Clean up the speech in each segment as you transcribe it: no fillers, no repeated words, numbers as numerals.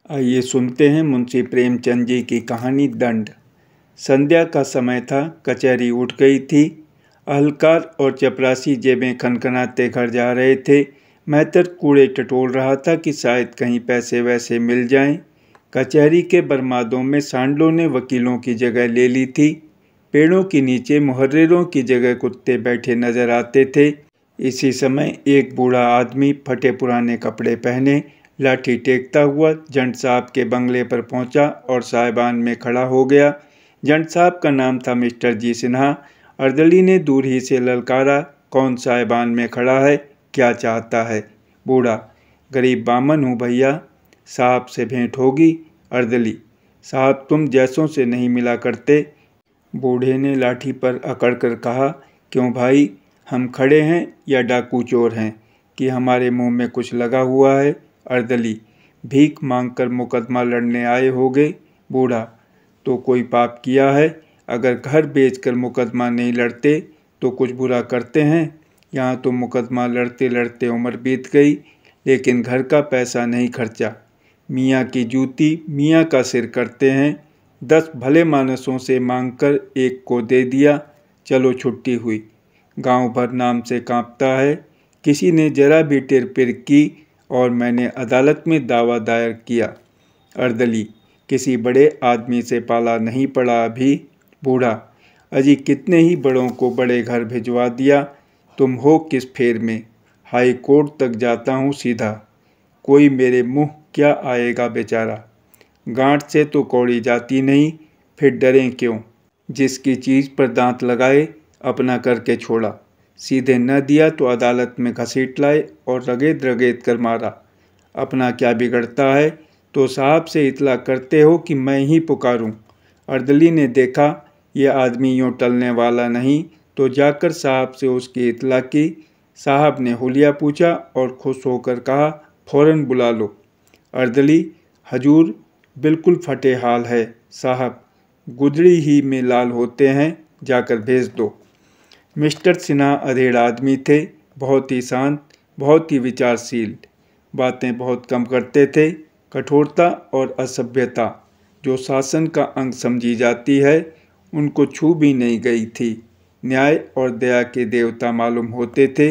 आइए सुनते हैं मुंशी प्रेमचंद जी की कहानी दंड। संध्या का समय था। कचहरी उठ गई थी। अहलकार और चपरासी जेबें खनखनाते घर जा रहे थे। मेहतर कूड़े टटोल रहा था कि शायद कहीं पैसे वैसे मिल जाएं। कचहरी के बरमादों में सांडलों ने वकीलों की जगह ले ली थी। पेड़ों के नीचे मुहर्रिरों की जगह कुत्ते बैठे नजर आते थे। इसी समय एक बूढ़ा आदमी फटे पुराने कपड़े पहने लाठी टेकता हुआ जंट साहब के बंगले पर पहुंचा और साहिबान में खड़ा हो गया। जंट साहब का नाम था मिस्टर जी सिन्हा। अर्दली ने दूर ही से ललकारा, कौन साहिबान में खड़ा है, क्या चाहता है? बूढ़ा: गरीब बामन हूँ भैया, साहब से भेंट होगी। अर्दली: साहब तुम जैसों से नहीं मिला करते। बूढ़े ने लाठी पर अकड़ कर कहा, क्यों भाई, हम खड़े हैं या डाकू चोर हैं कि हमारे मुंह में कुछ लगा हुआ है? अर्दली: भीख मांगकर मुकदमा लड़ने आए होगे। बूढ़ा: तो कोई पाप किया है? अगर घर बेचकर मुकदमा नहीं लड़ते तो कुछ बुरा करते हैं? यहाँ तो मुकदमा लड़ते लड़ते उम्र बीत गई, लेकिन घर का पैसा नहीं खर्चा। मियाँ की जूती मियाँ का सिर करते हैं। 10 भले मानसों से मांगकर एक को दे दिया, चलो छुट्टी हुई। गांव भर नाम से कांपता है। किसी ने जरा भी टिर-पिर की और मैंने अदालत में दावा दायर किया। अर्दली: किसी बड़े आदमी से पाला नहीं पड़ा अभी। बूढ़ा: अजी कितने ही बड़ों को बड़े घर भिजवा दिया, तुम हो किस फेर में? हाई कोर्ट तक जाता हूँ सीधा, कोई मेरे मुंह क्या आएगा बेचारा। गांठ से तो कौड़ी जाती नहीं, फिर डरें क्यों? जिसकी चीज़ पर दांत लगाए अपना करके छोड़ा। सीधे न दिया तो अदालत में घसीट लाए और रगेद रगेद कर मारा। अपना क्या बिगड़ता है तो साहब से इतला करते हो कि मैं ही पुकारूं। अर्दली ने देखा यह आदमी यूँ टलने वाला नहीं तो जाकर साहब से उसकी इतला की। साहब ने हुलिया पूछा और खुश होकर कहा, फौरन बुला लो। अर्दली: हजूर बिल्कुल फटे हाल है साहब, गुदड़ी ही में लाल होते हैं, जाकर भेज दो। मिस्टर सिन्हा अधेड़ आदमी थे, बहुत ही शांत, बहुत ही विचारशील, बातें बहुत कम करते थे। कठोरता और असभ्यता जो शासन का अंग समझी जाती है, उनको छू भी नहीं गई थी। न्याय और दया के देवता मालूम होते थे।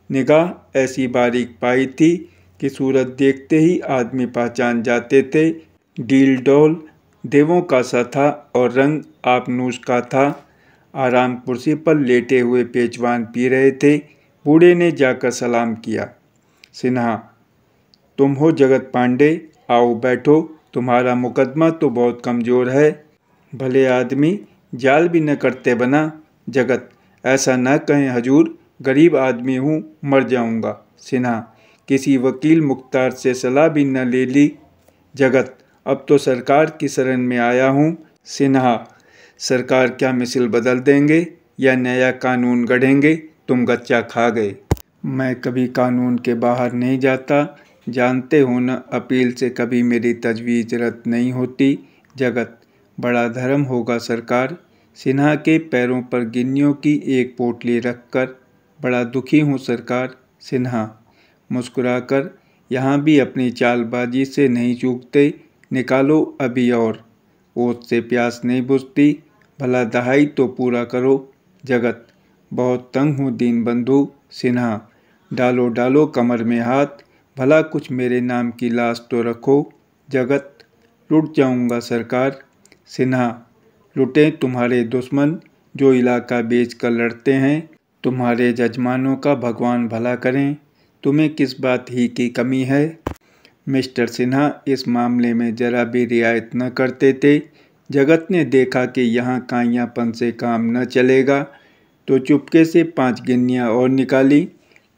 निगाह ऐसी बारीक पाई थी कि सूरत देखते ही आदमी पहचान जाते थे। डील डौल देवों का सा था और रंग आपनूस का था। आराम कुर्सी पर लेटे हुए पेचवान पी रहे थे। बूढ़े ने जाकर सलाम किया। सिन्हा: तुम हो जगत पांडे, आओ बैठो, तुम्हारा मुकदमा तो बहुत कमज़ोर है। भले आदमी, जाल भी न करते बना। जगत: ऐसा न कहें हजूर, गरीब आदमी हूँ, मर जाऊँगा। सिन्हा: किसी वकील मुख्तार से सलाह भी न ले ली। जगत: अब तो सरकार की शरण में आया हूँ। सिन्हा: सरकार क्या मिसिल बदल देंगे या नया कानून गढ़ेंगे? तुम गच्चा खा गए। मैं कभी कानून के बाहर नहीं जाता, जानते हो न, अपील से कभी मेरी तजवीज़ रद्द नहीं होती। जगत: बड़ा धर्म होगा सरकार। सिन्हा के पैरों पर गिन्नियों की एक पोटली रखकर, बड़ा दुखी हूँ सरकार। सिन्हा मुस्कुराकर: यहाँ भी अपनी चालबाजी से नहीं चूकते, निकालो अभी और, ओत से प्यास नहीं बुझती, भला दहाई तो पूरा करो। जगत: बहुत तंग हूँ दीन बंधु। सिन्हा: डालो डालो कमर में हाथ, भला कुछ मेरे नाम की लाश तो रखो। जगत: लुट जाऊंगा सरकार। सिन्हा: लुटें तुम्हारे दुश्मन जो इलाका बेच कर लड़ते हैं, तुम्हारे जजमानों का भगवान भला करें, तुम्हें किस बात ही की कमी है? मिस्टर सिन्हा इस मामले में जरा भी रियायत न करते थे। जगत ने देखा कि यहाँ काइयापन से काम न चलेगा तो चुपके से 5 गिन्नियाँ और निकाली,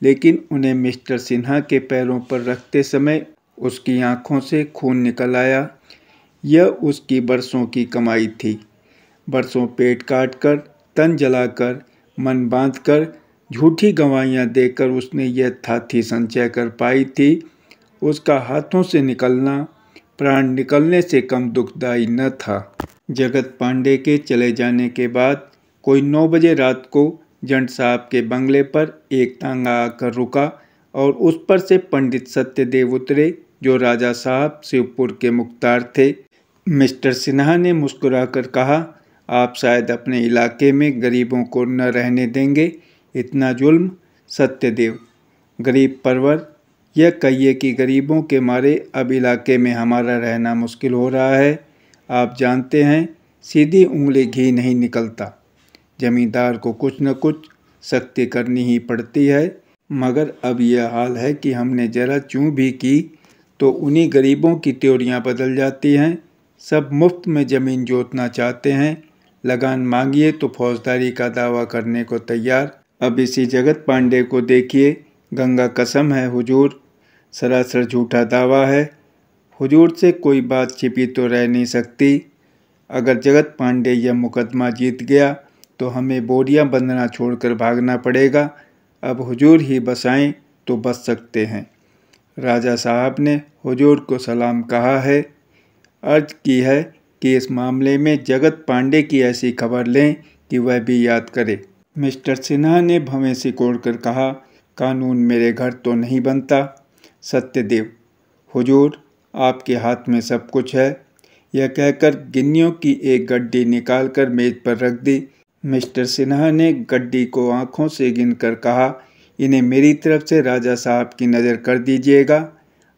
लेकिन उन्हें मिस्टर सिन्हा के पैरों पर रखते समय उसकी आंखों से खून निकल आया। यह उसकी बरसों की कमाई थी। बरसों पेट काट कर, तन जलाकर, मन बांध कर, झूठी गवाहियाँ देकर उसने यह थाथी संचय कर पाई थी। उसका हाथों से निकलना प्राण निकलने से कम दुखदायी न था। जगत पांडे के चले जाने के बाद कोई 9 बजे रात को जंट साहब के बंगले पर एक तांगा आकर रुका और उस पर से पंडित सत्यदेव उतरे। जो राजा साहब शिवपुर के मुख्तार थे। मिस्टर सिन्हा ने मुस्कुराकर कहा, आप शायद अपने इलाके में गरीबों को न रहने देंगे। इतना जुल्म? सत्यदेव, गरीब परवर, यह कहिए कि गरीबों के मारे अब इलाके में हमारा रहना मुश्किल हो रहा है। आप जानते हैं, सीधी उंगली घी नहीं निकलता। जमींदार को कुछ न कुछ सख्ती करनी ही पड़ती है। मगर अब यह हाल है कि हमने जरा चूं भी की तो उन्हीं गरीबों की त्योरियां बदल जाती हैं। सब मुफ्त में ज़मीन जोतना चाहते हैं। लगान मांगिए तो फौजदारी का दावा करने को तैयार। अब इसी जगत पांडे को देखिए। गंगा कसम है हुजूर, सरासर झूठा दावा है। हुजूर से कोई बात छिपी तो रह नहीं सकती। अगर जगत पांडे यह मुकदमा जीत गया तो हमें बोरियां बंधना छोड़कर भागना पड़ेगा। अब हुजूर ही बसाएं तो बच सकते हैं। राजा साहब ने हुजूर को सलाम कहा है। अर्ज की है कि इस मामले में जगत पांडे की ऐसी खबर लें कि वह भी याद करे। मिस्टर सिन्हा ने भवें सिकोड़कर कहा, कानून मेरे घर तो नहीं बनता। सत्यदेव, हुजूर आपके हाथ में सब कुछ है। यह कहकर गिन्नियों की एक गड्डी निकालकर मेज पर रख दी। मिस्टर सिन्हा ने गड्डी को आंखों से गिनकर कहा, इन्हें मेरी तरफ से राजा साहब की नज़र कर दीजिएगा।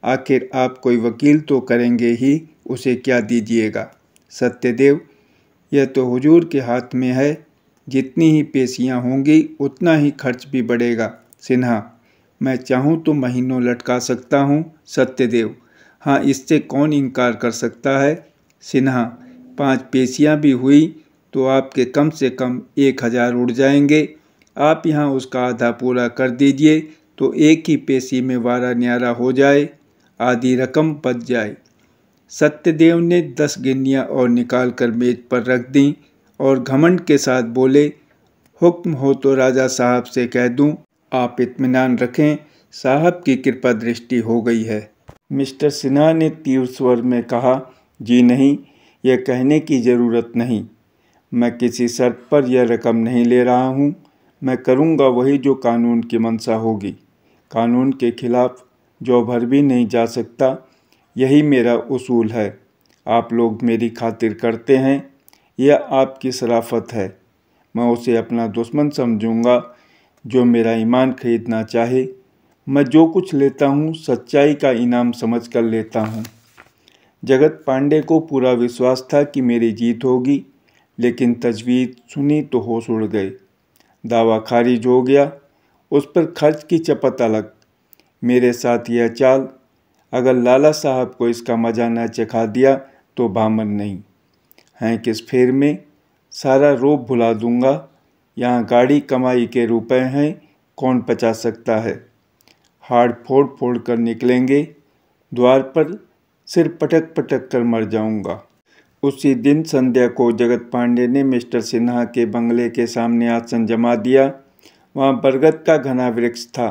आखिर आप कोई वकील तो करेंगे ही, उसे क्या दीजिएगा? सत्यदेव, यह तो हुजूर के हाथ में है। जितनी ही पेशियां होंगी उतना ही खर्च भी बढ़ेगा। सिन्हा, मैं चाहूँ तो महीनों लटका सकता हूँ। सत्यदेव, हाँ, इससे कौन इनकार कर सकता है। सिन्हा, 5 पेशियां भी हुई तो आपके कम से कम 1000 उड़ जाएंगे। आप यहाँ उसका आधा पूरा कर दीजिए तो एक ही पेशी में वारा न्यारा हो जाए, आधी रकम बच जाए। सत्यदेव ने 10 गिन्नियाँ और निकाल कर मेज पर रख दीं और घमंड के साथ बोले, हुक्म हो तो राजा साहब से कह दूं, आप इत्मीनान रखें, साहब की कृपा दृष्टि हो गई है। मिस्टर सिन्हा ने तीव्र स्वर में कहा, जी नहीं, यह कहने की ज़रूरत नहीं। मैं किसी शर्त पर यह रकम नहीं ले रहा हूँ। मैं करूँगा वही जो कानून की मंशा होगी। कानून के खिलाफ जो भर भी नहीं जा सकता, यही मेरा उसूल है। आप लोग मेरी खातिर करते हैं, यह आपकी शराफत है। मैं उसे अपना दुश्मन समझूंगा जो मेरा ईमान खरीदना चाहे। मैं जो कुछ लेता हूँ सच्चाई का इनाम समझ कर लेता हूँ। जगत पांडे को पूरा विश्वास था कि मेरी जीत होगी, लेकिन तजवीज़ सुनी तो होश उड़ गए। दावा खारिज हो गया। उस पर खर्च की चपत अलग। मेरे साथ यह चाल, अगर लाला साहब को इसका मज़ा न चखा दिया तो बामन नहीं हैं। किस फेर में सारा रोब भुला दूंगा। यहाँ गाड़ी कमाई के रुपए हैं, कौन बचा सकता है। हाड़ फोड़ फोड़ कर निकलेंगे, द्वार पर सिर पटक पटक कर मर जाऊंगा। उसी दिन संध्या को जगत पांडे ने मिस्टर सिन्हा के बंगले के सामने आसन जमा दिया। वहाँ बरगद का घना वृक्ष था।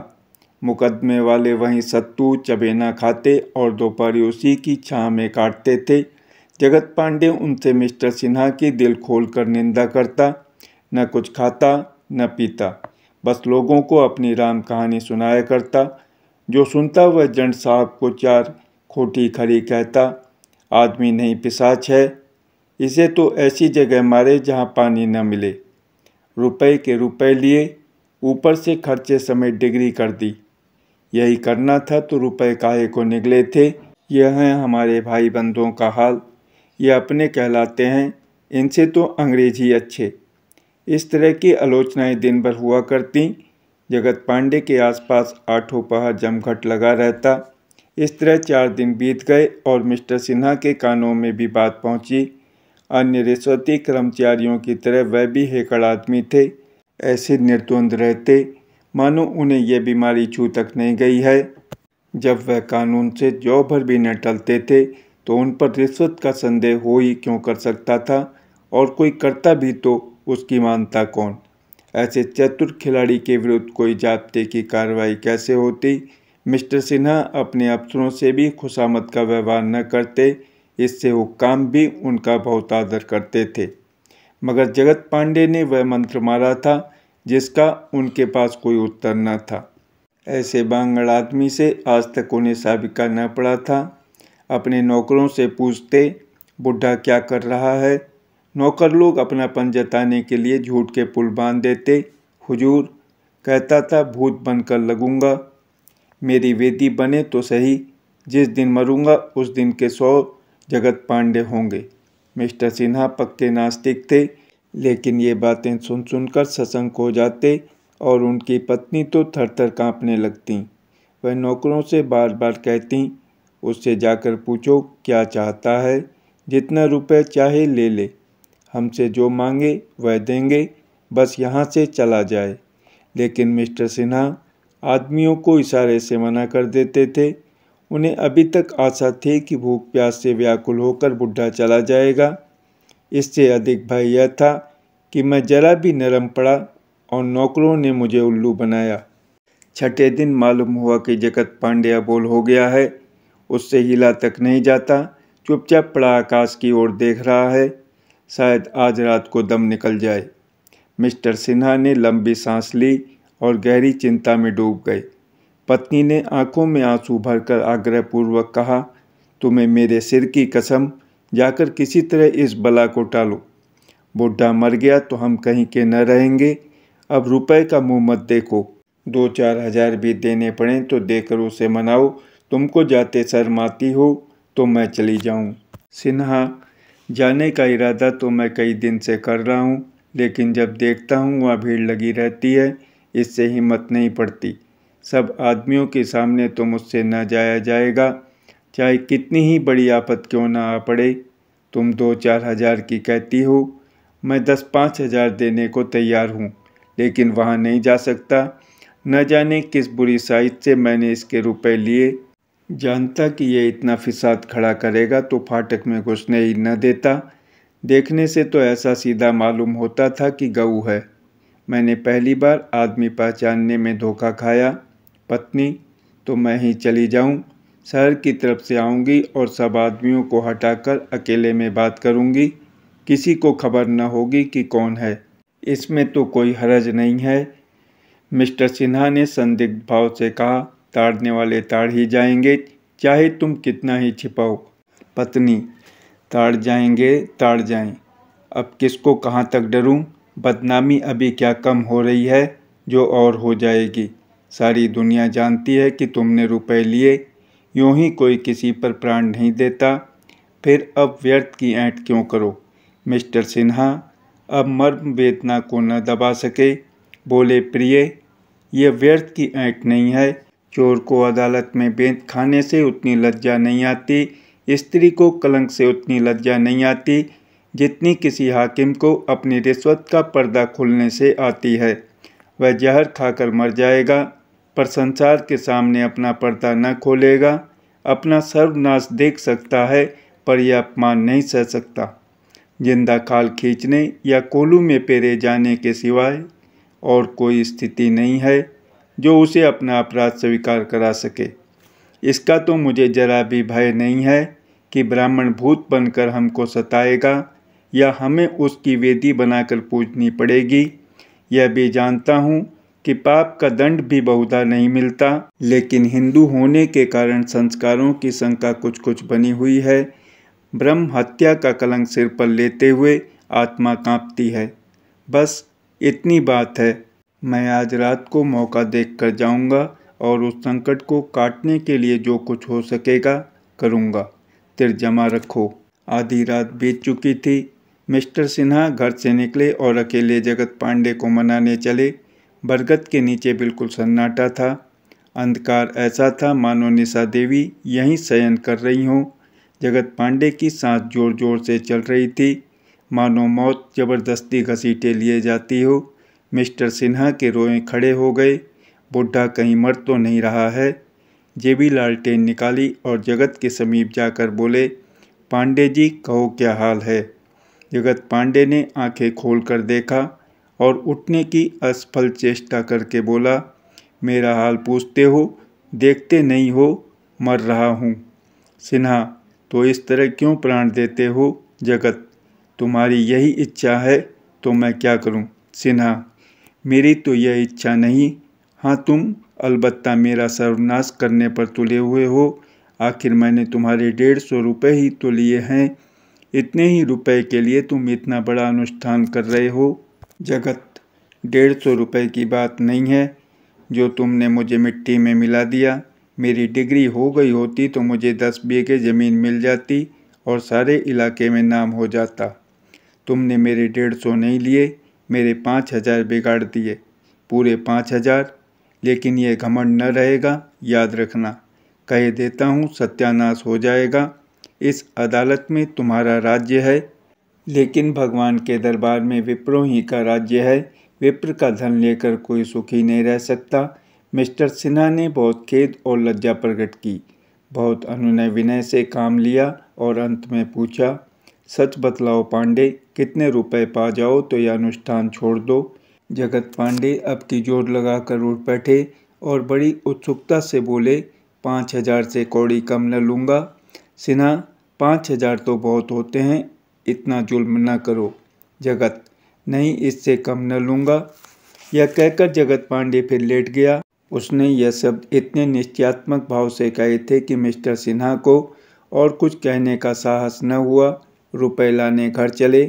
मुकदमे वाले वहीं सत्तू चबेना खाते और दोपहर उसी की छाँव में काटते थे। जगत पांडे उनसे मिस्टर सिन्हा की दिल खोलकर निंदा करता। न कुछ खाता न पीता, बस लोगों को अपनी राम कहानी सुनाया करता। जो सुनता वह जंड साहब को 4 खोटी खरी कहता। आदमी नहीं पिशाच है, इसे तो ऐसी जगह मारे जहाँ पानी न मिले। रुपए के रुपए लिए, ऊपर से खर्चे समेत डिग्री कर दी। यही करना था तो रुपए काहे को निकले थे। यह है हमारे भाई बंधुओं का हाल। ये अपने कहलाते हैं, इनसे तो अंग्रेजी अच्छे। इस तरह की आलोचनाएं दिन भर हुआ करती। जगत पांडे के आसपास 8 पहर जमघट लगा रहता। इस तरह 4 दिन बीत गए और मिस्टर सिन्हा के कानों में भी बात पहुंची। अन्य रिश्वती कर्मचारियों की तरह वह भी हेकड़ आदमी थे। ऐसे निर्द्वंद रहते मानो उन्हें यह बीमारी छू तक नहीं गई है। जब वह कानून से जौ भर भी न टलते थे तो उन पर रिश्वत का संदेह हो ही क्यों कर सकता था, और कोई करता भी तो उसकी मानता कौन। ऐसे चतुर खिलाड़ी के विरुद्ध कोई जाब्ते की कार्रवाई कैसे होती। मिस्टर सिन्हा अपने अफसरों से भी खुशामद का व्यवहार न करते, इससे हुक्काम भी उनका बहुत आदर करते थे। मगर जगत पांडे ने वह मंत्र मारा था जिसका उनके पास कोई उत्तर न था। ऐसे बांगड़ आदमी से आज तक उन्हें साबिका न पड़ा था। अपने नौकरों से पूछते, बुढ़ा क्या कर रहा है? नौकर लोग अपनापन जताने के लिए झूठ के पुल बांध देते। हुजूर, कहता था भूत बनकर लगूंगा, मेरी वेदी बने तो सही, जिस दिन मरूंगा उस दिन के 100 जगत पांडे होंगे। मिस्टर सिन्हा पक्के नास्तिक थे, लेकिन ये बातें सुन सुनकर सशंक हो जाते और उनकी पत्नी तो थर थर काँपने लगती। वह नौकरों से बार बार कहती, उससे जाकर पूछो क्या चाहता है, जितना रुपए चाहे ले ले, हमसे जो मांगे वह देंगे, बस यहाँ से चला जाए। लेकिन मिस्टर सिन्हा आदमियों को इशारे से मना कर देते थे। उन्हें अभी तक आशा थी कि भूख प्यास से व्याकुल होकर बुढ़ा चला जाएगा। इससे अधिक भय यह था कि मैं जरा भी नरम पड़ा और नौकरों ने मुझे उल्लू बनाया। छठे दिन मालूम हुआ कि जगत पांडे अबोल हो गया है। उससे हिला तक नहीं जाता, चुपचाप पड़ा आकाश की ओर देख रहा है। शायद आज रात को दम निकल जाए। मिस्टर सिन्हा ने लंबी सांस ली और गहरी चिंता में डूब गए। पत्नी ने आंखों में आंसू भरकर आग्रहपूर्वक कहा, तुम्हें मेरे सिर की कसम, जाकर किसी तरह इस बला को टालो। बुढ़ा मर गया तो हम कहीं के न रहेंगे। अब रुपए का मुंह मत देखो, 2-4 हजार भी देने पड़े तो देकर उसे मनाओ। तुमको जाते शर्म आती हो तो मैं चली जाऊं। सिन्हा, जाने का इरादा तो मैं कई दिन से कर रहा हूं, लेकिन जब देखता हूं वहाँ भीड़ लगी रहती है, इससे हिम्मत नहीं पड़ती। सब आदमियों के सामने तो मुझसे न जाया जाएगा, चाहे कितनी ही बड़ी आफत क्यों ना आ पड़े। तुम 2-4 हजार की कहती हो, मैं 10-5 हजार देने को तैयार हूँ, लेकिन वहाँ नहीं जा सकता। न जाने किस बुरी साइट से मैंने इसके रुपए लिए। जानता कि ये इतना फिसाद खड़ा करेगा तो फाटक में घुसने ही न देता। देखने से तो ऐसा सीधा मालूम होता था कि गऊ है। मैंने पहली बार आदमी पहचानने में धोखा खाया। पत्नी, तो मैं ही चली जाऊं, शहर की तरफ से आऊंगी और सब आदमियों को हटाकर अकेले में बात करूंगी। किसी को खबर न होगी कि कौन है। इसमें तो कोई हरज नहीं है। मिस्टर सिन्हा ने संदिग्ध भाव से कहा, ताड़ने वाले ताड़ ही जाएंगे, चाहे तुम कितना ही छिपाओ। पत्नी, ताड़ जाएंगे, ताड़ जाएं। अब किसको कहाँ तक डरूं? बदनामी अभी क्या कम हो रही है, जो और हो जाएगी। सारी दुनिया जानती है कि तुमने रुपए लिए। यूं ही कोई किसी पर प्राण नहीं देता। फिर अब व्यर्थ की ऐंठ क्यों करो? मिस्टर सिन्हा अब मर्म वेदना को न दबा सके, बोले, प्रिय, यह व्यर्थ की ऐंठ नहीं है। चोर को अदालत में बेंत खाने से उतनी लज्जा नहीं आती, स्त्री को कलंक से उतनी लज्जा नहीं आती, जितनी किसी हाकिम को अपनी रिश्वत का पर्दा खुलने से आती है। वह जहर खाकर मर जाएगा, पर संसार के सामने अपना पर्दा न खोलेगा। अपना सर्वनाश देख सकता है, पर यह अपमान नहीं सह सकता। जिंदा खाल खींचने या कोलू में पेरे जाने के सिवाय और कोई स्थिति नहीं है जो उसे अपना अपराध स्वीकार करा सके। इसका तो मुझे जरा भी भय नहीं है कि ब्राह्मण भूत बनकर हमको सताएगा या हमें उसकी वेदी बनाकर पूजनी पड़ेगी। यह भी जानता हूँ कि पाप का दंड भी बहुधा नहीं मिलता, लेकिन हिंदू होने के कारण संस्कारों की शंका कुछ कुछ बनी हुई है। ब्रह्म हत्या का कलंक सिर पर लेते हुए आत्मा कांपती है। बस इतनी बात है। मैं आज रात को मौका देखकर जाऊंगा और उस संकट को काटने के लिए जो कुछ हो सकेगा करूंगा। तिर जमा रखो। आधी रात बीत चुकी थी। मिस्टर सिन्हा घर से निकले और अकेले जगत पांडे को मनाने चले। बरगद के नीचे बिल्कुल सन्नाटा था। अंधकार ऐसा था मानो निशा देवी यहीं शयन कर रही हों। जगत पांडे की सांस जोर जोर से चल रही थी, मानो मौत जबरदस्ती घसीटे लिए जाती हो। मिस्टर सिन्हा के रोए खड़े हो गए। बुढ़ा कहीं मर तो नहीं रहा है। जेबी लालटेन निकाली और जगत के समीप जाकर बोले, पांडे जी, कहो क्या हाल है? जगत पांडे ने आंखें खोलकर देखा और उठने की असफल चेष्टा करके बोला, मेरा हाल पूछते हो, देखते नहीं हो मर रहा हूँ। सिन्हा, तो इस तरह क्यों प्राण देते हो? जगत, तुम्हारी यही इच्छा है तो मैं क्या करूं? सिन्हा, मेरी तो यह इच्छा नहीं। हाँ, तुम अलबत्ता मेरा सर्वनाश करने पर तुले हुए हो। आखिर मैंने तुम्हारे 150 रुपये ही तो लिए हैं। इतने ही रुपए के लिए तुम इतना बड़ा अनुष्ठान कर रहे हो। जगत, 150 रुपये की बात नहीं है जो तुमने मुझे मिट्टी में मिला दिया। मेरी डिग्री हो गई होती तो मुझे 10 बीघे ज़मीन मिल जाती और सारे इलाके में नाम हो जाता। तुमने मेरे 150 नहीं लिए, मेरे 5000 बिगाड़ दिए, पूरे 5000। लेकिन ये घमंड न रहेगा, याद रखना। कह देता हूँ, सत्यानाश हो जाएगा। इस अदालत में तुम्हारा राज्य है, लेकिन भगवान के दरबार में विप्रों ही का राज्य है। विप्र का धन लेकर कोई सुखी नहीं रह सकता। मिस्टर सिन्हा ने बहुत खेद और लज्जा प्रकट की, बहुत अनुनय विनय से काम लिया और अंत में पूछा, सच बतलाओ पांडे, कितने रुपए पा जाओ तो यह अनुष्ठान छोड़ दो। जगत पांडे अब की जोर लगाकर उठ बैठे और बड़ी उत्सुकता से बोले, 5000 से कौड़ी कम न लूँगा। सिन्हा, 5000 तो बहुत होते हैं, इतना जुल्म न करो। जगत, नहीं, इससे कम न लूँगा। यह कहकर जगत पांडे फिर लेट गया। उसने यह शब्द इतने निश्चयात्मक भाव से कहे थे कि मिस्टर सिन्हा को और कुछ कहने का साहस न हुआ। रुपए लाने घर चले,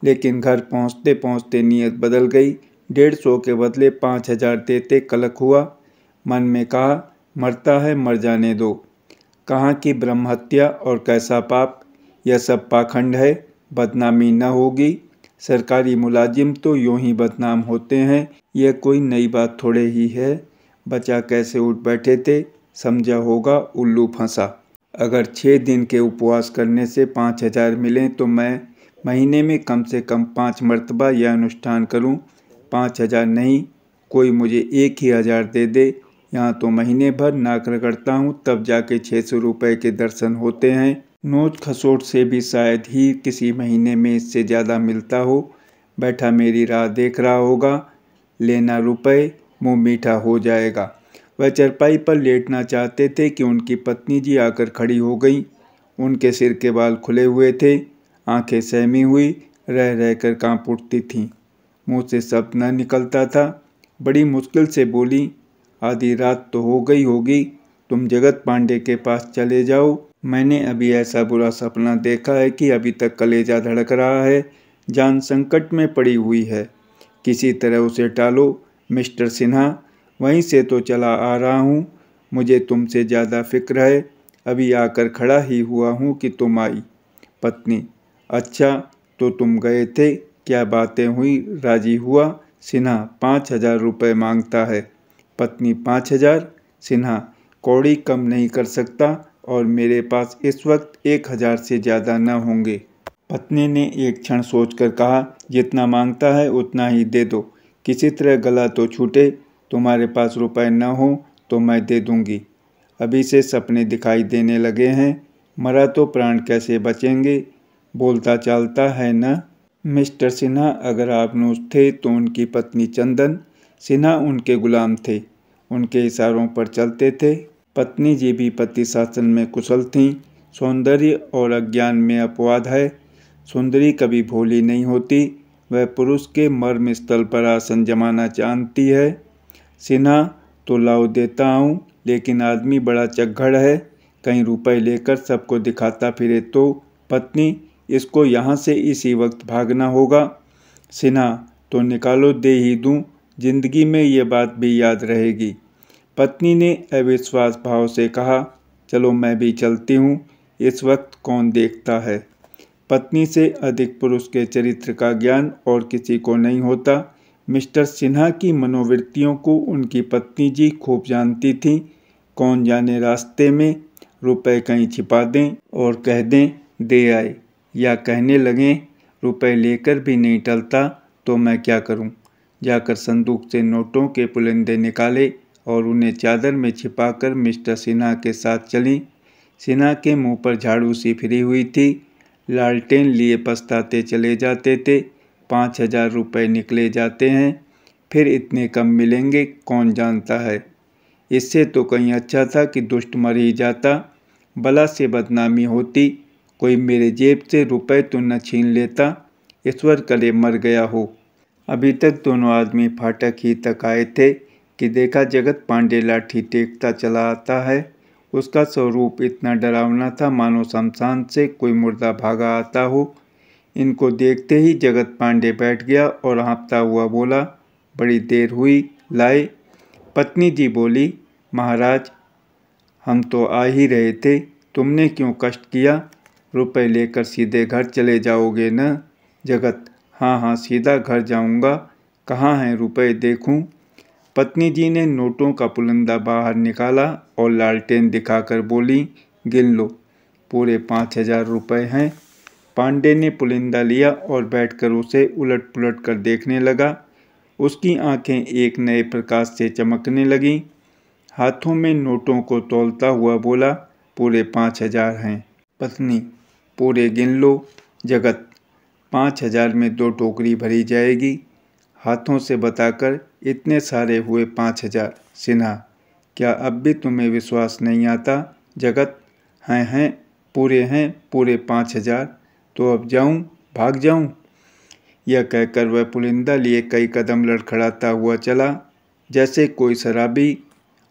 लेकिन घर पहुँचते पहुँचते नीयत बदल गई। 150 के बदले 5000 देते कलक हुआ। मन में कहा, मरता है मर जाने दो। कहाँ की ब्रह्महत्या और कैसा पाप, यह सब पाखंड है, बदनामी न होगी। सरकारी मुलाजिम तो यूं ही बदनाम होते हैं, यह कोई नई बात थोड़े ही है। बचा कैसे उठ बैठे थे, समझा होगा उल्लू फंसा। अगर 6 दिन के उपवास करने से 5000 मिलें तो मैं महीने में कम से कम 5 मरतबा यह अनुष्ठान करूं। 5000 नहीं, कोई मुझे 1000 दे दे। यहाँ तो महीने भर नाक रगड़ता हूँ, तब जाके 600 रुपये के दर्शन होते हैं। नोच खसोट से भी शायद ही किसी महीने में इससे ज़्यादा मिलता हो। बैठा मेरी राह देख रहा होगा, लेना रुपए, मुँह मीठा हो जाएगा। वह चरपाई पर लेटना चाहते थे कि उनकी पत्नी जी आकर खड़ी हो गई। उनके सिर के बाल खुले हुए थे, आंखें सहमी हुई रह रहकर कांप उठती थीं, मुँह से शब्द न निकलता था। बड़ी मुश्किल से बोली, आधी रात तो हो गई होगी, तुम जगत पांडे के पास चले जाओ। मैंने अभी ऐसा बुरा सपना देखा है कि अभी तक कलेजा धड़क रहा है। जान संकट में पड़ी हुई है, किसी तरह उसे टालो। मिस्टर सिन्हा, वहीं से तो चला आ रहा हूँ, मुझे तुमसे ज़्यादा फिक्र है। अभी आकर खड़ा ही हुआ हूँ कि तुम आई। पत्नी, अच्छा तो तुम गए थे, क्या बातें हुई, राजी हुआ? सिन्हा, 5000 रुपये मांगता है। पत्नी, 5000? सिन्हा, कौड़ी कम नहीं कर सकता और मेरे पास इस वक्त 1000 से ज़्यादा न होंगे। पत्नी ने एक क्षण सोचकर कहा, जितना मांगता है उतना ही दे दो, किसी तरह गला तो छूटे। तुम्हारे पास रुपए न हो तो मैं दे दूंगी। अभी से सपने दिखाई देने लगे हैं, मरा तो प्राण कैसे बचेंगे, बोलता चालता है न। मिस्टर सिन्हा अगर आपनोस थे तो उनकी पत्नी चंदन सिन्हा उनके गुलाम थे, उनके इशारों पर चलते थे। पत्नी जी भी पति शासन में कुशल थीं। सौंदर्य और अज्ञान में अपवाद है। सुंदरी कभी भोली नहीं होती, वह पुरुष के मर्म स्थल पर आसन जमाना जानती है। सिन्हा, तो लाओ देता हूँ, लेकिन आदमी बड़ा चक्खड़ है, कहीं रुपए लेकर सबको दिखाता फिरे तो। पत्नी, इसको यहाँ से इसी वक्त भागना होगा। सिन्हा, तो निकालो, दे ही दूँ, जिंदगी में ये बात भी याद रहेगी। पत्नी ने अविश्वास भाव से कहा, चलो मैं भी चलती हूँ, इस वक्त कौन देखता है। पत्नी से अधिक पुरुष के चरित्र का ज्ञान और किसी को नहीं होता। मिस्टर सिन्हा की मनोवृत्तियों को उनकी पत्नी जी खूब जानती थीं। कौन जाने रास्ते में रुपए कहीं छिपा दें और कह दें दे आए, या कहने लगें रुपए लेकर भी नहीं टलता तो मैं क्या करूं। जाकर संदूक से नोटों के पुलिंदे निकाले और उन्हें चादर में छिपाकर मिस्टर सिन्हा के साथ चलीं। सिन्हा के मुंह पर झाड़ू सी फिरी हुई थी, लालटेन लिए पछताते चले जाते थे। 5000 रुपये निकले जाते हैं, फिर इतने कम मिलेंगे कौन जानता है। इससे तो कहीं अच्छा था कि दुष्ट मर ही जाता, बला से बदनामी होती, कोई मेरे जेब से रुपए तो न छीन लेता, ईश्वर करे मर गया हो। अभी तक दोनों आदमी फाटक ही तक आए थे कि देखा जगत पांडे लाठी टेकता चला आता है। उसका स्वरूप इतना डरावना था मानो शमशान से कोई मुर्दा भागा आता हो। इनको देखते ही जगत पांडे बैठ गया और हाँफता हुआ बोला, बड़ी देर हुई, लाए। पत्नी जी बोली, महाराज हम तो आ ही रहे थे, तुमने क्यों कष्ट किया? रुपए लेकर सीधे घर चले जाओगे न? जगत, हाँ हाँ सीधा घर जाऊंगा। कहाँ हैं रुपए देखूं? पत्नी जी ने नोटों का पुलंदा बाहर निकाला और लालटेन दिखाकर बोली, गिन लो, पूरे 5,000 रुपये हैं। पांडे ने पुलिंदा लिया और बैठकर उसे उलट पुलट कर देखने लगा। उसकी आंखें एक नए प्रकाश से चमकने लगीं। हाथों में नोटों को तौलता हुआ बोला, पूरे 5,000 हैं। पत्नी, पूरे गिन लो। जगत, 5,000 में 2 टोकरी भरी जाएगी। हाथों से बताकर, इतने सारे हुए 5,000। सिन्हा, क्या अब भी तुम्हें विश्वास नहीं आता? जगत, हैं पूरे 5,000। तो अब जाऊं, भाग जाऊं? यह कहकर वह पुलिंदा लिए कई कदम लड़खड़ाता हुआ चला जैसे कोई शराबी,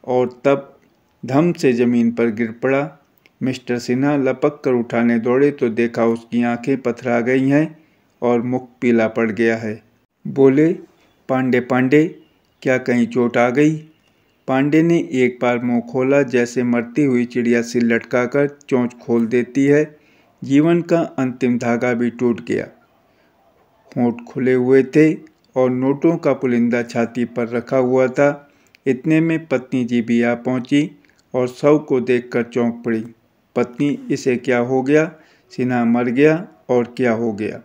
और तब धम से जमीन पर गिर पड़ा। मिस्टर सिन्हा लपक कर उठाने दौड़े तो देखा उसकी आंखें पथरा गई हैं और मुख पीला पड़ गया है। बोले, पांडे, क्या कहीं चोट आ गई? पांडे ने एक बार मुंह खोला जैसे मरती हुई चिड़िया सिर लटकाकर चोंच खोल देती है। जीवन का अंतिम धागा भी टूट गया। होंठ खुले हुए थे और नोटों का पुलिंदा छाती पर रखा हुआ था। इतने में पत्नी जी भी आ पहुंची और शव को देखकर चौंक पड़ी। पत्नी, इसे क्या हो गया? सिन्हा, मर गया। और क्या हो गया?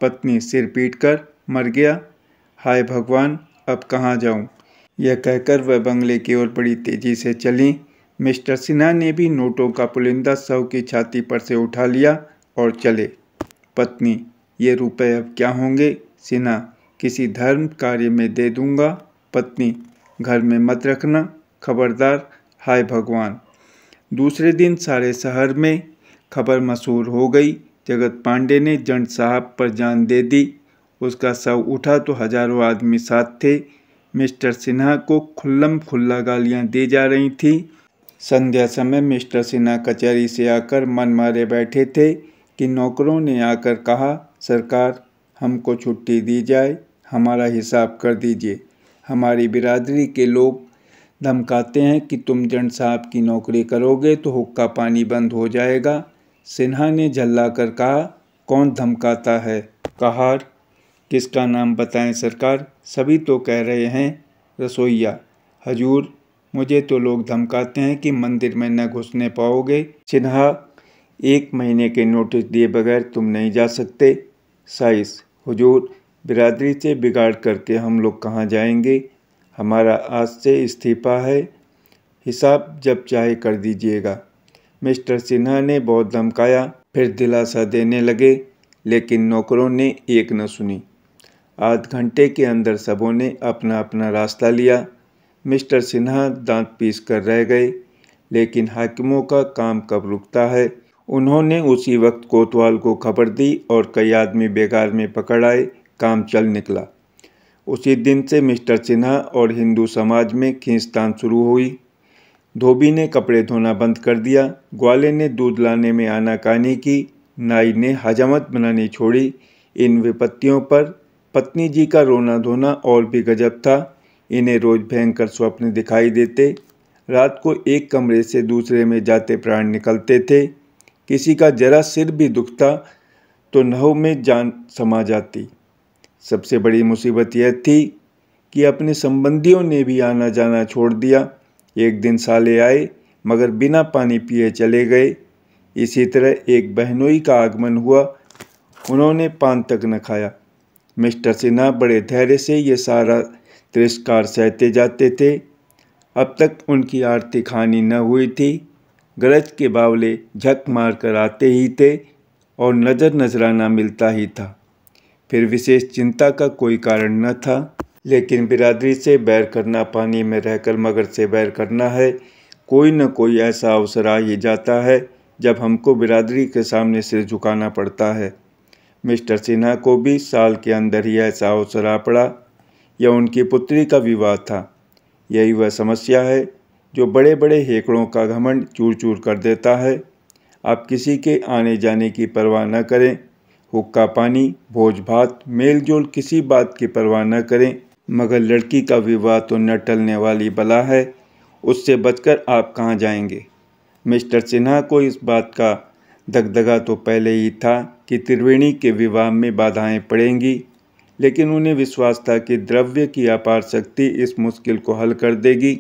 पत्नी सिर पीटकर, मर गया। हाय भगवान, अब कहाँ जाऊं? यह कहकर वह बंगले की ओर बड़ी तेजी से चली। मिस्टर सिन्हा ने भी नोटों का पुलिंदा शव की छाती पर से उठा लिया और चले। पत्नी, ये रुपए अब क्या होंगे? सिन्हा, किसी धर्म कार्य में दे दूंगा। पत्नी, घर में मत रखना, खबरदार। हाय भगवान। दूसरे दिन सारे शहर में खबर मशहूर हो गई। जगत पांडे ने जंड साहब पर जान दे दी। उसका शव उठा तो हजारों आदमी साथ थे। मिस्टर सिन्हा को खुल्लम खुल्ला गालियां दी जा रही थी। संध्या समय मिस्टर सिन्हा कचहरी से आकर मन मारे बैठे थे कि नौकरों ने आकर कहा, सरकार हमको छुट्टी दी जाए, हमारा हिसाब कर दीजिए। हमारी बिरादरी के लोग धमकाते हैं कि तुम जंड साहब की नौकरी करोगे तो हुक्का पानी बंद हो जाएगा। सिन्हा ने झल्लाकर कहा, कौन धमकाता है? कहार, किसका नाम बताएं सरकार? सभी तो कह रहे हैं। रसोइया, हजूर मुझे तो लोग धमकाते हैं कि मंदिर में न घुसने पाओगे। सिन्हा, 1 महीने के नोटिस दिए बगैर तुम नहीं जा सकते। साइस, हुजूर बिरादरी से बिगाड़ करके हम लोग कहाँ जाएंगे? हमारा आज से इस्तीफा है, हिसाब जब चाहे कर दीजिएगा। मिस्टर सिन्हा ने बहुत धमकाया, फिर दिलासा देने लगे, लेकिन नौकरों ने एक न सुनी। आध घंटे के अंदर सबों ने अपना अपना रास्ता लिया। मिस्टर सिन्हा दांत पीस कर रह गए, लेकिन हाकिमों का काम कब रुकता है। उन्होंने उसी वक्त कोतवाल को खबर दी और कई आदमी बेगार में पकड़ आए। काम चल निकला। उसी दिन से मिस्टर सिन्हा और हिंदू समाज में खींचतान शुरू हुई। धोबी ने कपड़े धोना बंद कर दिया, ग्वाले ने दूध लाने में आनाकानी की, नाई ने हजामत बनानी छोड़ी। इन विपत्तियों पर पत्नी जी का रोना धोना और भी गजब था। इन्हें रोज भयंकर स्वप्न दिखाई देते। रात को एक कमरे से दूसरे में जाते प्राण निकलते थे। किसी का जरा सिर भी दुखता तो नहु में जान समा जाती। सबसे बड़ी मुसीबत यह थी कि अपने संबंधियों ने भी आना जाना छोड़ दिया। एक दिन साले आए मगर बिना पानी पिए चले गए। इसी तरह एक बहनोई का आगमन हुआ, उन्होंने पान तक न खाया। मिस्टर सिन्हा बड़े धैर्य से ये सारा तिरस्कार सहते जाते थे। अब तक उनकी आर्थिक हानि न हुई थी। गरज के बावले झक मार कर आते ही थे और नज़र नजराना मिलता ही था। फिर विशेष चिंता का कोई कारण न था। लेकिन बिरादरी से बैर करना पानी में रहकर मगर से बैर करना है। कोई न कोई ऐसा अवसर आ ही जाता है जब हमको बिरादरी के सामने सिर झुकाना पड़ता है। मिस्टर सिन्हा को भी साल के अंदर ही ऐसा अवसर आ पड़ा। यह उनकी पुत्री का विवाह था। यही वह समस्या है जो बड़े बड़े हेकड़ों का घमंड चूर चूर कर देता है। आप किसी के आने जाने की परवाह न करें, हुक्का पानी, भोज भात, मेल जोल, किसी बात की परवाह न करें, मगर लड़की का विवाह तो न टलने वाली बला है, उससे बचकर आप कहाँ जाएंगे। मिस्टर सिन्हा को इस बात का दगदगा तो पहले ही था कि त्रिवेणी के विवाह में बाधाएं पड़ेंगी, लेकिन उन्हें विश्वास था कि द्रव्य की अपार शक्ति इस मुश्किल को हल कर देगी।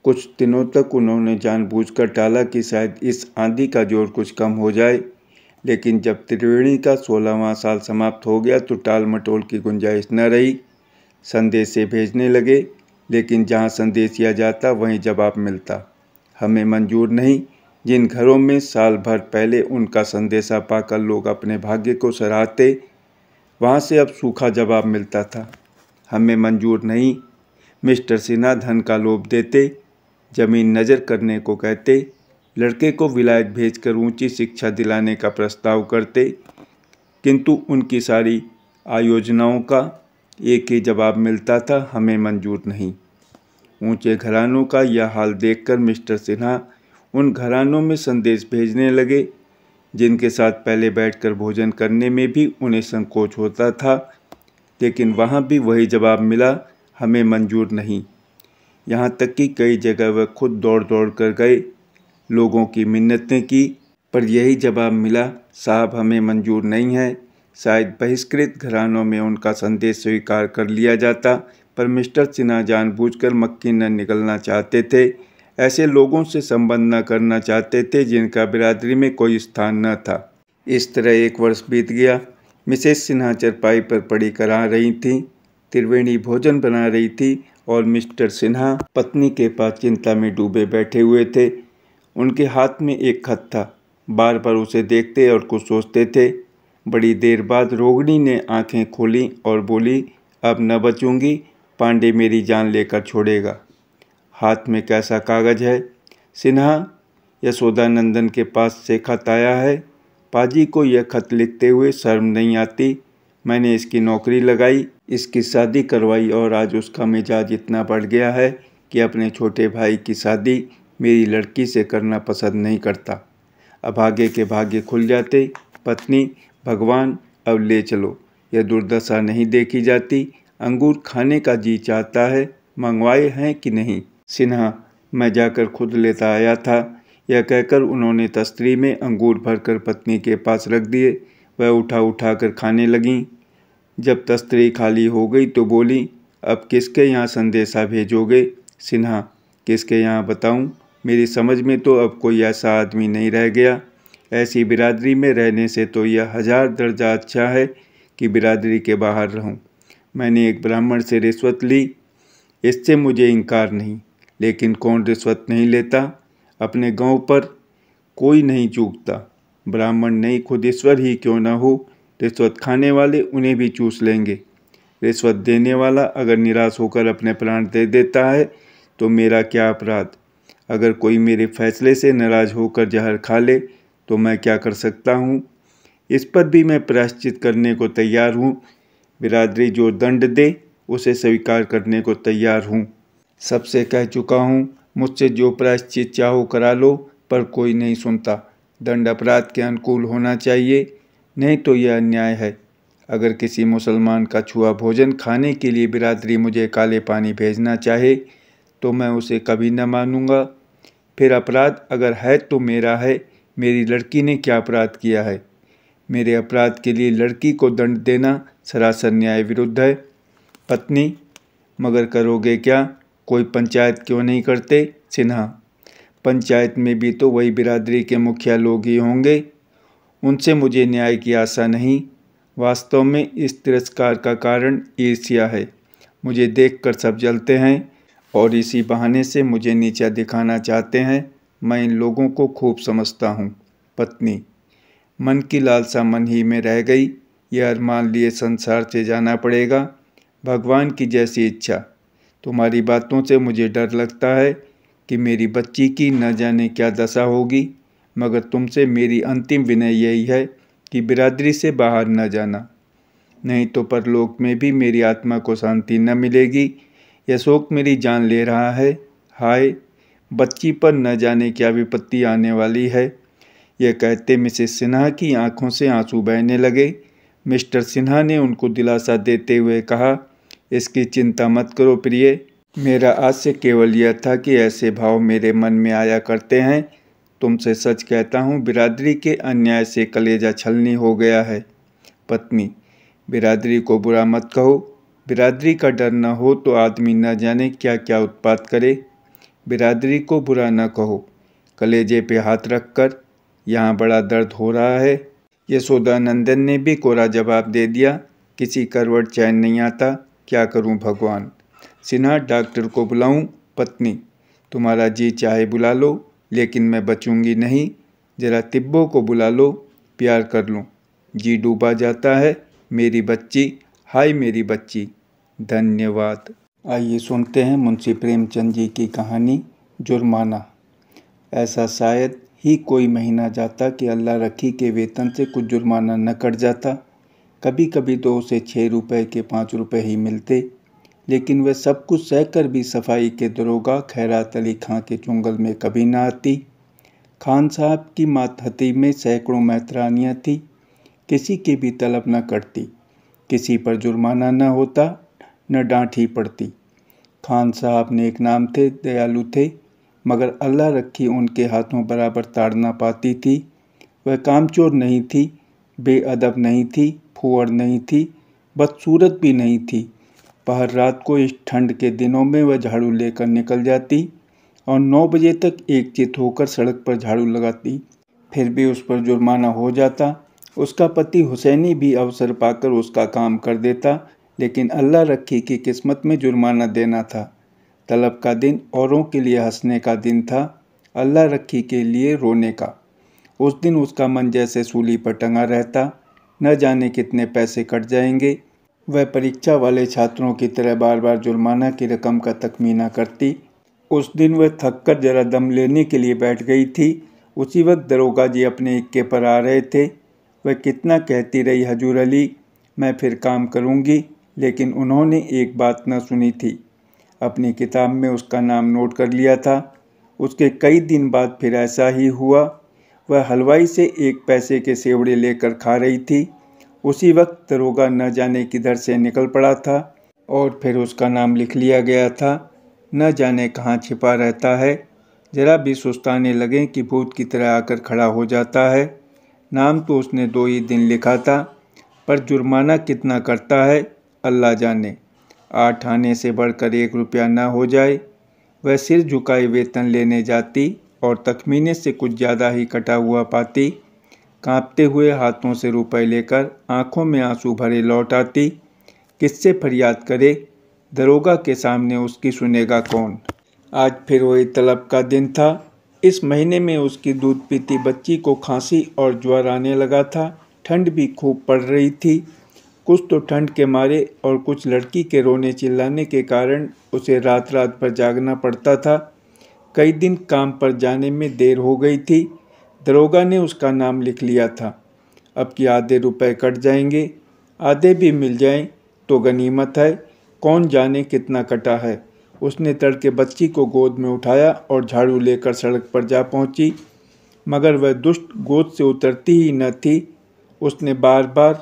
कुछ दिनों तक उन्होंने जानबूझकर टाला कि शायद इस आंधी का जोर कुछ कम हो जाए, लेकिन जब त्रिवेणी का 16वां साल समाप्त हो गया तो टाल मटोल की गुंजाइश न रही। संदेशे भेजने लगे, लेकिन जहाँ संदेशिया जाता वहीं जवाब मिलता, हमें मंजूर नहीं। जिन घरों में साल भर पहले उनका संदेशा पाकर लोग अपने भाग्य को सराहते, वहाँ से अब सूखा जवाब मिलता था, हमें मंजूर नहीं। मिस्टर सिन्हा धन का लोभ देते, जमीन नज़र करने को कहते, लड़के को विलायत भेजकर ऊंची शिक्षा दिलाने का प्रस्ताव करते, किंतु उनकी सारी आयोजनाओं का एक ही जवाब मिलता था, हमें मंजूर नहीं। ऊंचे घरानों का यह हाल देखकर मिस्टर सिन्हा उन घरानों में संदेश भेजने लगे जिनके साथ पहले बैठकर भोजन करने में भी उन्हें संकोच होता था, लेकिन वहाँ भी वही जवाब मिला, हमें मंजूर नहीं। यहाँ तक कि कई जगह वह खुद दौड़ दौड़ कर गए, लोगों की मिन्नतें की, पर यही जवाब मिला, साहब हमें मंजूर नहीं है। शायद बहिष्कृत घरानों में उनका संदेश स्वीकार कर लिया जाता, पर मिस्टर सिन्हा जानबूझकर मक्खी न निकलना चाहते थे। ऐसे लोगों से संबंध न करना चाहते थे जिनका बिरादरी में कोई स्थान न था। इस तरह 1 वर्ष बीत गया। मिसेस सिन्हा चरपाई पर पड़ी करा रही थीं, त्रिवेणी भोजन बना रही थी और मिस्टर सिन्हा पत्नी के पास चिंता में डूबे बैठे हुए थे। उनके हाथ में एक खत था, बार बार उसे देखते और कुछ सोचते थे। बड़ी देर बाद रोहिणी ने आंखें खोली और बोली, अब न बचूंगी, पांडे मेरी जान लेकर छोड़ेगा। हाथ में कैसा कागज़ है? सिन्हा, यशोदानंदन के पास से खत आया है। पाजी को यह खत लिखते हुए शर्म नहीं आती। मैंने इसकी नौकरी लगाई, इसकी शादी करवाई और आज उसका मिजाज इतना बढ़ गया है कि अपने छोटे भाई की शादी मेरी लड़की से करना पसंद नहीं करता। अब आगे के भाग्य खुल जाते। पत्नी, भगवान अब ले चलो, यह दुर्दशा नहीं देखी जाती। अंगूर खाने का जी चाहता है, मंगवाए हैं कि नहीं? सिन्हा, मैं जाकर खुद लेता आया था। यह कहकर उन्होंने तस्तरी में अंगूर भरकर पत्नी के पास रख दिए। वह उठा कर खाने लगीं। जब तस्तरी खाली हो गई तो बोली, अब किसके यहाँ संदेशा भेजोगे? सिन्हा, किसके यहाँ बताऊँ? मेरी समझ में तो अब कोई ऐसा आदमी नहीं रह गया। ऐसी बिरादरी में रहने से तो यह 1000 दर्जा अच्छा है कि बिरादरी के बाहर रहूं। मैंने एक ब्राह्मण से रिश्वत ली, इससे मुझे इनकार नहीं, लेकिन कौन रिश्वत नहीं लेता? अपने गांव पर कोई नहीं चूकता। ब्राह्मण नहीं, खुद ईश्वर ही क्यों न हो, रिश्वत खाने वाले उन्हें भी चूस लेंगे। रिश्वत देने वाला अगर निराश होकर अपने प्राण दे देता है तो मेरा क्या अपराध? अगर कोई मेरे फैसले से नाराज होकर जहर खा ले तो मैं क्या कर सकता हूँ? इस पर भी मैं प्रायश्चित करने को तैयार हूँ। बिरादरी जो दंड दे उसे स्वीकार करने को तैयार हूँ। सबसे कह चुका हूँ, मुझसे जो प्रायश्चित चाहो करा लो, पर कोई नहीं सुनता। दंड अपराध के अनुकूल होना चाहिए, नहीं तो यह अन्याय है। अगर किसी मुसलमान का छुआ भोजन खाने के लिए बिरादरी मुझे काले पानी भेजना चाहे तो मैं उसे कभी न मानूंगा। फिर अपराध अगर है तो मेरा है। मेरी लड़की ने क्या अपराध किया है? मेरे अपराध के लिए लड़की को दंड देना सरासर न्याय विरुद्ध है। पत्नी, मगर करोगे क्या? कोई पंचायत क्यों नहीं करते? सिन्हा, पंचायत में भी तो वही बिरादरी के मुखिया लोग ही होंगे, उनसे मुझे न्याय की आशा नहीं। वास्तव में इस तिरस्कार का कारण ईर्ष्या है। मुझे देखकर सब जलते हैं और इसी बहाने से मुझे नीचा दिखाना चाहते हैं। मैं इन लोगों को खूब समझता हूँ। पत्नी, मन की लालसा मन ही में रह गई। यह अरमान लिए संसार से जाना पड़ेगा। भगवान की जैसी इच्छा। तुम्हारी बातों से मुझे डर लगता है कि मेरी बच्ची की न जाने क्या दशा होगी, मगर तुमसे मेरी अंतिम विनय यही है कि बिरादरी से बाहर न जाना, नहीं तो परलोक में भी मेरी आत्मा को शांति न मिलेगी। यह शोक मेरी जान ले रहा है। हाय, बच्ची पर न जाने क्या विपत्ति आने वाली है। यह कहते मिसेस सिन्हा की आंखों से आंसू बहने लगे। मिस्टर सिन्हा ने उनको दिलासा देते हुए कहा, इसकी चिंता मत करो प्रिय, मेरा आशय केवल यह था कि ऐसे भाव मेरे मन में आया करते हैं। तुमसे सच कहता हूँ, बिरादरी के अन्याय से कलेजा छलनी हो गया है। पत्नी, बिरादरी को बुरा मत कहो। बिरादरी का डर न हो तो आदमी न जाने क्या क्या उत्पात करे। बिरादरी को बुरा न कहो। कलेजे पे हाथ रख कर, यहाँ बड़ा दर्द हो रहा है। यशोदानंदन ने भी कोरा जवाब दे दिया, किसी करवट चैन नहीं आता, क्या करूं भगवान। सिन्हा, डॉक्टर को बुलाऊं? पत्नी, तुम्हारा जी चाहे बुला लो, लेकिन मैं बचूंगी नहीं। जरा तिब्बो को बुला लो, प्यार कर लूं। जी डूबा जाता है। मेरी बच्ची, हाय मेरी बच्ची। धन्यवाद। आइए सुनते हैं मुंशी प्रेमचंद जी की कहानी जुर्माना। ऐसा शायद ही कोई महीना जाता कि अल्लाह रखी के वेतन से कुछ जुर्माना न कट जाता। कभी कभी तो उसे 6 रुपए के 5 रुपए ही मिलते, लेकिन वह सब कुछ सहकर भी सफाई के दरोगा खैरात अली खां के चुंगल में कभी न आती। खान साहब की मातहती में सैकड़ों मैत्रानियाँ थी, किसी की भी तलब न कटती, किसी पर जुर्माना न होता, न डांट ही पड़ती। खान साहब नेक नाम थे, दयालु थे, मगर अल्लाह रखी उनके हाथों बराबर ताड़ ना पाती थी। वह कामचोर नहीं थी, बेअदब नहीं थी, फुअर नहीं थी, बदसूरत भी नहीं थी। पहर रात को इस ठंड के दिनों में वह झाड़ू लेकर निकल जाती और 9 बजे तक एकचित होकर सड़क पर झाड़ू लगाती। फिर भी उस पर जुर्माना हो जाता। उसका पति हुसैनी भी अवसर पाकर उसका काम कर देता, लेकिन अल्लाह रखी की किस्मत में जुर्माना देना था। तलब का दिन औरों के लिए हंसने का दिन था, अल्लाह रखी के लिए रोने का। उस दिन उसका मन जैसे सूली पर टंगा रहता, न जाने कितने पैसे कट जाएंगे। वह परीक्षा वाले छात्रों की तरह बार बार जुर्माना की रकम का तखमीना करती। उस दिन वह थककर जरा दम लेने के लिए बैठ गई थी। उसी वक्त दरोगा जी अपने इक्के पर आ रहे थे। वह कितना कहती रही, हजूर अली, मैं फिर काम करूंगी, लेकिन उन्होंने एक बात न सुनी थी। अपनी किताब में उसका नाम नोट कर लिया था। उसके कई दिन बाद फिर ऐसा ही हुआ। वह हलवाई से 1 पैसे के सेवड़े लेकर खा रही थी। उसी वक्त दरोगा न जाने किधर से निकल पड़ा था और फिर उसका नाम लिख लिया गया था। न जाने कहाँ छिपा रहता है। जरा भी सुस्ताने लगे कि भूत की तरह आकर खड़ा हो जाता है। नाम तो उसने 2 ही दिन लिखा था, पर जुर्माना कितना करता है अल्लाह जाने। 8 आने से बढ़कर 1 रुपया न हो जाए। वह सिर झुकाए वेतन लेने जाती और तखमीने से कुछ ज़्यादा ही कटा हुआ पाती। कांपते हुए हाथों से रुपए लेकर आंखों में आंसू भरे लौट आती। किससे फरियाद करे? दरोगा के सामने उसकी सुनेगा कौन? आज फिर वही तलब का दिन था। इस महीने में उसकी दूध पीती बच्ची को खांसी और ज्वर आने लगा था। ठंड भी खूब पड़ रही थी। कुछ तो ठंड के मारे और कुछ लड़की के रोने चिल्लाने के कारण उसे रात रात भर जागना पड़ता था। कई दिन काम पर जाने में देर हो गई थी। दरोगा ने उसका नाम लिख लिया था। अब कि आधे रुपए कट जाएंगे, आधे भी मिल जाएं तो गनीमत है। कौन जाने कितना कटा है। उसने तड़के बच्ची को गोद में उठाया और झाड़ू लेकर सड़क पर जा पहुंची, मगर वह दुष्ट गोद से उतरती ही न थी। उसने बार बार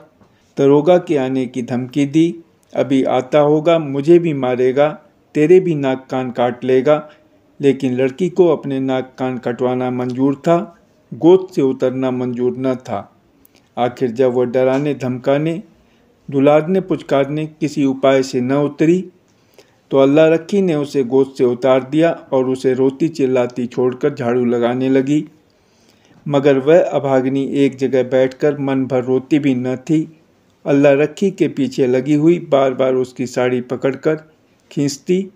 दरोगा के आने की धमकी दी। अभी आता होगा, मुझे भी मारेगा, तेरे भी नाक कान काट लेगा। लेकिन लड़की को अपने नाक कान कटवाना मंजूर था, गोद से उतरना मंजूर न था। आखिर जब वह डराने धमकाने दुलारने पुचकारने किसी उपाय से न उतरी, तो अल्लाह रखी ने उसे गोद से उतार दिया और उसे रोती चिल्लाती छोड़कर झाड़ू लगाने लगी। मगर वह अभागिनी एक जगह बैठकर मन भर रोती भी न थी। अल्लाह रखी के पीछे लगी हुई बार बार उसकी साड़ी पकड़कर खींचती,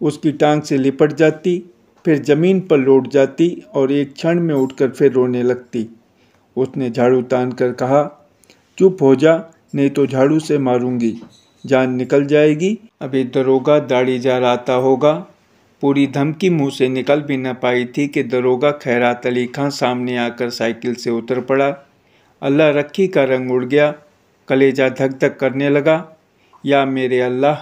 उसकी टांग से लिपट जाती, फिर जमीन पर लौट जाती और एक क्षण में उठकर फिर रोने लगती। उसने झाड़ू तान कर कहा, चुप हो जा, नहीं तो झाड़ू से मारूंगी, जान निकल जाएगी। अभी दरोगा दाढ़ी जा आता होगा। पूरी धमकी मुंह से निकल भी न पाई थी कि दरोगा खैरात अली खां सामने आकर साइकिल से उतर पड़ा। अल्लाह रखी का रंग उड़ गया, कलेजा धक धक करने लगा। या मेरे अल्लाह,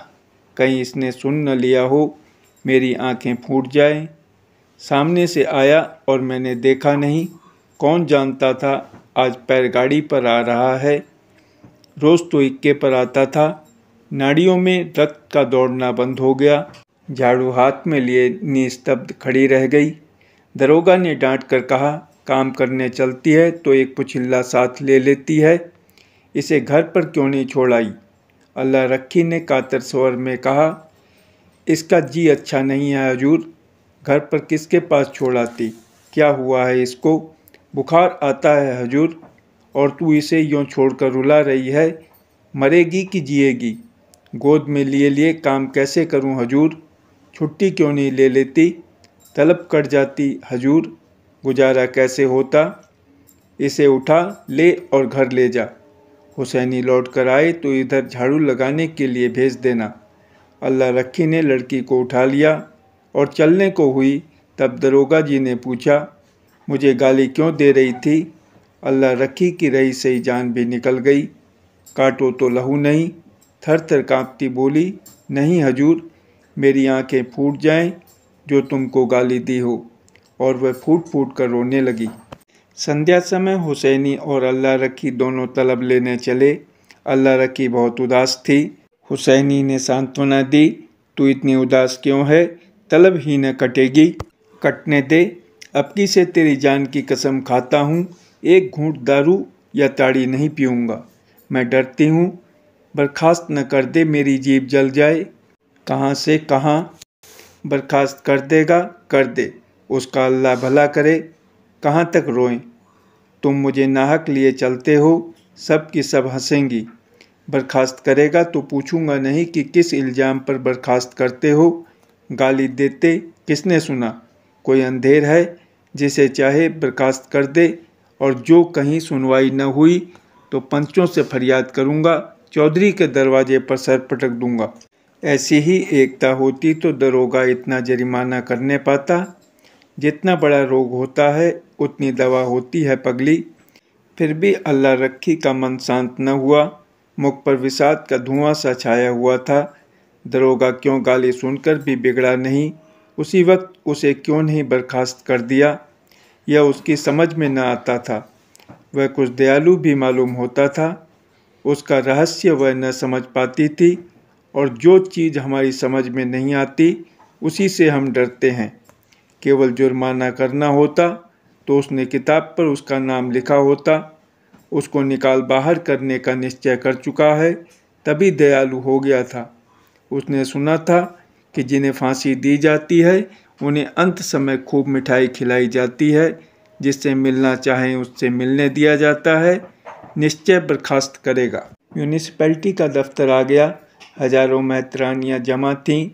कहीं इसने सुन न लिया हो, मेरी आंखें फूट जाएं। सामने से आया और मैंने देखा नहीं, कौन जानता था आज बैलगाड़ी पर आ रहा है। रोज तो इक्के पर आता था। नाड़ियों में रक्त का दौड़ना बंद हो गया। झाड़ू हाथ में लिए निस्तब्ध खड़ी रह गई। दरोगा ने डांट कर कहा, काम करने चलती है तो एक पुछिल्ला साथ ले लेती है, इसे घर पर क्यों नहीं छोड़ आई। अल्लाह रखी ने कातर स्वर में कहा, इसका जी अच्छा नहीं है हजूर, घर पर किसके पास छोड़ आती। क्या हुआ है इसको, बुखार आता है हजूर, और तू इसे यूँ छोड़कर रुला रही है, मरेगी कि जिएगी। गोद में लिए लिए काम कैसे करूं हजूर, छुट्टी क्यों नहीं ले लेती, तलब कट जाती हजूर, गुजारा कैसे होता। इसे उठा ले और घर ले जा। हुसैनी लौट कर आए तो इधर झाड़ू लगाने के लिए भेज देना। अल्लाह रखी ने लड़की को उठा लिया और चलने को हुई तब दरोगा जी ने पूछा, मुझे गाली क्यों दे रही थी। अल्लाह रखी की रही से जान भी निकल गई। काटो तो लहू नहीं। थर थर कांपती बोली, नहीं हजूर, मेरी आंखें फूट जाएं जो तुमको गाली दी हो। और वह फूट फूट कर रोने लगी। संध्या समय हुसैनी और अल्लाह रखी दोनों तलब लेने चले। अल्लाह रखी बहुत उदास थी। हुसैनी ने सांत्वना दी, तू इतनी उदास क्यों है, तलब ही न कटेगी, कटने दे। अबकी से तेरी जान की कसम खाता हूँ, एक घूंट दारू या ताड़ी नहीं पीऊँगा। मैं डरती हूँ, बर्खास्त न कर दे, मेरी जीभ जल जाए। कहाँ से कहाँ, बर्खास्त कर देगा कर दे, उसका अल्लाह भला करे। कहाँ तक रोएं, तुम मुझे नाहक लिए चलते हो, सब की सब हंसेंगी। बर्खास्त करेगा तो पूछूंगा नहीं कि किस इल्ज़ाम पर बर्खास्त करते हो। गाली देते किसने सुना, कोई अंधेर है जिसे चाहे बर्खास्त कर दे, और जो कहीं सुनवाई न हुई तो पंचों से फरियाद करूंगा, चौधरी के दरवाजे पर सर पटक दूंगा। ऐसी ही एकता होती तो दरोगा इतना जरिमाना करने पाता। जितना बड़ा रोग होता है उतनी दवा होती है पगली। फिर भी अल्लाह रखी का मन शांत न हुआ। मुख पर विषाद का धुआं सा छाया हुआ था। दरोगा क्यों गाली सुनकर भी बिगड़ा नहीं, उसी वक्त उसे क्यों नहीं बर्खास्त कर दिया, यह उसकी समझ में न आता था। वह कुछ दयालु भी मालूम होता था। उसका रहस्य वह न समझ पाती थी, और जो चीज़ हमारी समझ में नहीं आती उसी से हम डरते हैं। केवल जुर्माना करना होता तो उसने किताब पर उसका नाम लिखा होता। उसको निकाल बाहर करने का निश्चय कर चुका है, तभी दयालु हो गया था। उसने सुना था कि जिन्हें फांसी दी जाती है उन्हें अंत समय खूब मिठाई खिलाई जाती है, जिससे मिलना चाहें उससे मिलने दिया जाता है। निश्चय बर्खास्त करेगा। म्यूनिसिपैलिटी का दफ्तर आ गया। हजारों मेहतरानियाँ जमा थीं,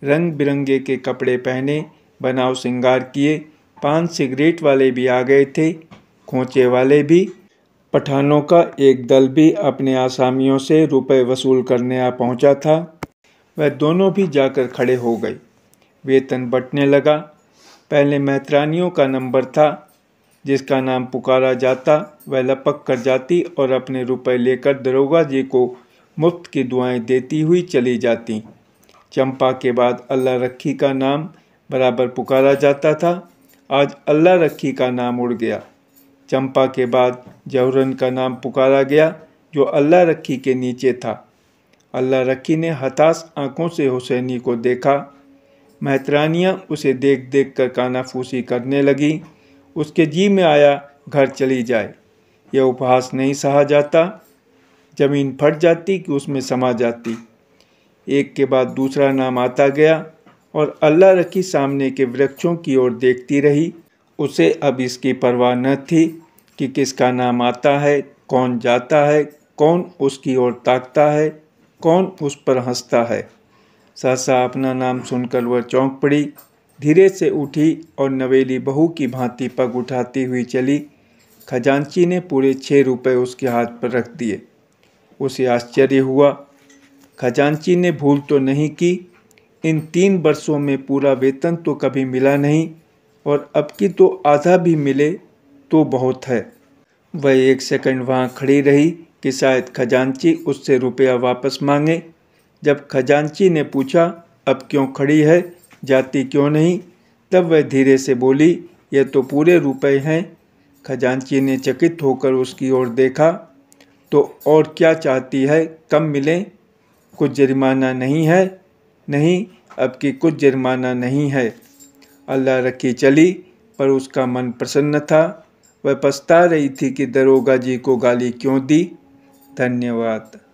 रंग बिरंगे के कपड़े पहने, बनाव श्रृंगार किए। पान सिगरेट वाले भी आ गए थे, खोंचे वाले भी। पठानों का एक दल भी अपने आसामियों से रुपए वसूल करने आ पहुंचा था। वह दोनों भी जाकर खड़े हो गए। वेतन बंटने लगा। पहले मेहतरानियों का नंबर था। जिसका नाम पुकारा जाता वह लपक कर जाती और अपने रुपए लेकर दरोगा जी को मुफ्त की दुआएं देती हुई चली जाती। चंपा के बाद अल्लाह रखी का नाम बराबर पुकारा जाता था। आज अल्लाह रखी का नाम उड़ गया। चंपा के बाद जौहरन का नाम पुकारा गया, जो अल्लाह रखी के नीचे था। अल्लाह रखी ने हताश आंखों से हुसैनी को देखा। मेहतरानियाँ उसे देख देख कर कानाफूसी करने लगी। उसके जी में आया घर चली जाए। यह उपहास नहीं सहा जाता। जमीन फट जाती कि उसमें समा जाती। एक के बाद दूसरा नाम आता गया और अल्लाह रखी सामने के वृक्षों की ओर देखती रही। उसे अब इसकी परवाह न थी कि किसका नाम आता है, कौन जाता है, कौन उसकी ओर ताकता है, कौन उस पर हंसता है। सहसा अपना नाम सुनकर वह चौंक पड़ी, धीरे से उठी और नवेली बहू की भांति पग उठाती हुई चली। खजांची ने पूरे 6 रुपए उसके हाथ पर रख दिए। उसे आश्चर्य हुआ। खजांची ने भूल तो नहीं की। इन 3 वर्षों में पूरा वेतन तो कभी मिला नहीं, और अब की तो आधा भी मिले तो बहुत है। वह 1 सेकंड वहाँ खड़ी रही कि शायद खजांची उससे रुपया वापस मांगे, जब खजांची ने पूछा, अब क्यों खड़ी है, जाती क्यों नहीं, तब वह धीरे से बोली, ये तो पूरे रुपए हैं। खजांची ने चकित होकर उसकी ओर देखा। तो और क्या चाहती है, कम मिलें? कुछ जुर्माना नहीं है? नहीं, अब की कुछ जुर्माना नहीं है। अल्लाह रखी चली, पर उसका मन प्रसन्न था। वह पछता रही थी कि दरोगा जी को गाली क्यों दी। धन्यवाद।